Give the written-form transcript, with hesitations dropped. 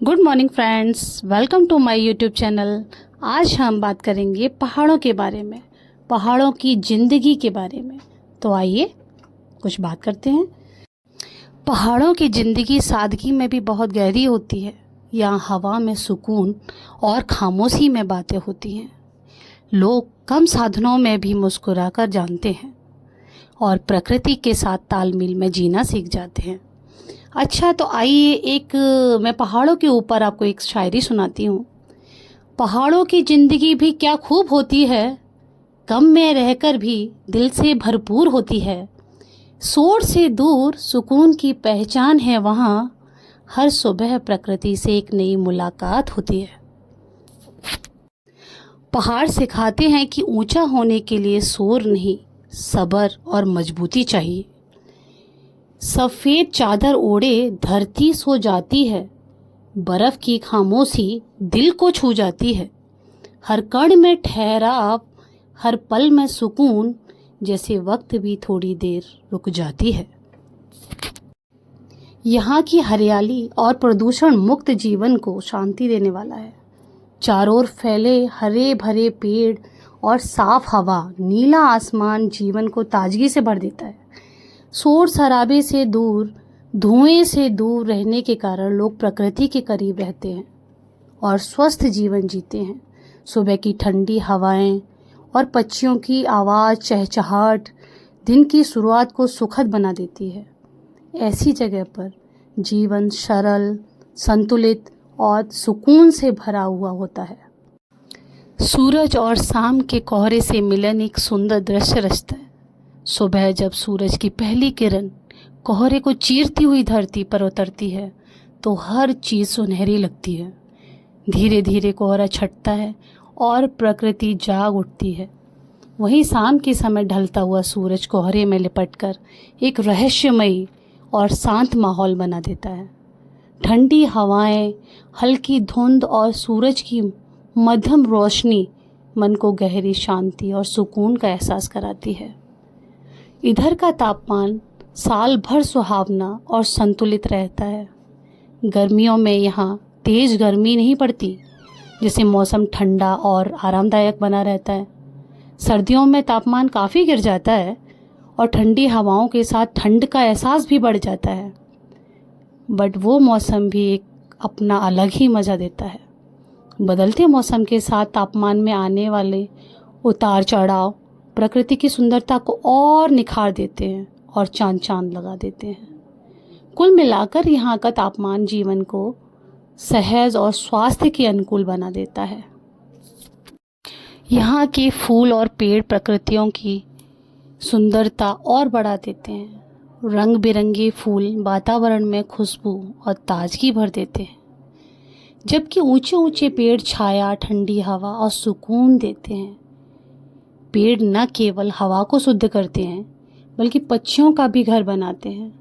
Good morning friends, welcome to my YouTube channel. आज हम बात करेंगे पहाड़ों के बारे में, पहाड़ों की ज़िंदगी के बारे में। तो आइए कुछ बात करते हैं। पहाड़ों की ज़िंदगी सादगी में भी बहुत गहरी होती है। यहाँ हवा में सुकून और खामोशी में बातें होती हैं। लोग कम साधनों में भी मुस्कुराकर जानते हैं और प्रकृति के साथ तालमेल में जीना सीख जाते हैं। अच्छा, तो आइए मैं पहाड़ों के ऊपर आपको एक शायरी सुनाती हूँ। पहाड़ों की ज़िंदगी भी क्या खूब होती है, कम में रहकर भी दिल से भरपूर होती है। शोर से दूर सुकून की पहचान है वहाँ, हर सुबह प्रकृति से एक नई मुलाकात होती है। पहाड़ सिखाते हैं कि ऊंचा होने के लिए शोर नहीं, सब्र और मजबूती चाहिए। सफ़ेद चादर ओढ़े धरती सो जाती है, बर्फ़ की खामोशी दिल को छू जाती है। हर कण में ठहराव, हर पल में सुकून, जैसे वक्त भी थोड़ी देर रुक जाती है। यहाँ की हरियाली और प्रदूषण मुक्त जीवन को शांति देने वाला है। चारों ओर फैले हरे भरे पेड़ और साफ हवा, नीला आसमान जीवन को ताजगी से भर देता है। शोर शराबे से दूर, धुएं से दूर रहने के कारण लोग प्रकृति के करीब रहते हैं और स्वस्थ जीवन जीते हैं। सुबह की ठंडी हवाएं और पक्षियों की आवाज़, चहचहाट दिन की शुरुआत को सुखद बना देती है। ऐसी जगह पर जीवन सरल, संतुलित और सुकून से भरा हुआ होता है। सूरज और शाम के कोहरे से मिलन एक सुंदर दृश्य रचता है। सुबह जब सूरज की पहली किरण कोहरे को चीरती हुई धरती पर उतरती है तो हर चीज़ सुनहरी लगती है। धीरे धीरे कोहरा छटता है और प्रकृति जाग उठती है। वहीं शाम के समय ढलता हुआ सूरज कोहरे में लिपटकर एक रहस्यमयी और शांत माहौल बना देता है। ठंडी हवाएं, हल्की धुंध और सूरज की मध्यम रोशनी मन को गहरी शांति और सुकून का एहसास कराती है। इधर का तापमान साल भर सुहावना और संतुलित रहता है। गर्मियों में यहाँ तेज़ गर्मी नहीं पड़ती, जिससे मौसम ठंडा और आरामदायक बना रहता है। सर्दियों में तापमान काफ़ी गिर जाता है और ठंडी हवाओं के साथ ठंड का एहसास भी बढ़ जाता है। बट वो मौसम भी एक अपना अलग ही मज़ा देता है। बदलते मौसम के साथ तापमान में आने वाले उतार चढ़ाव प्रकृति की सुंदरता को और निखार देते हैं और चांद लगा देते हैं। कुल मिलाकर यहाँ का तापमान जीवन को सहज और स्वास्थ्य के अनुकूल बना देता है। यहाँ के फूल और पेड़ प्रकृतियों की सुंदरता और बढ़ा देते हैं। रंग बिरंगे फूल वातावरण में खुशबू और ताजगी भर देते हैं, जबकि ऊंचे ऊंचे पेड़ छाया, ठंडी हवा और सुकून देते हैं। पेड़ न केवल हवा को शुद्ध करते हैं बल्कि पक्षियों का भी घर बनाते हैं।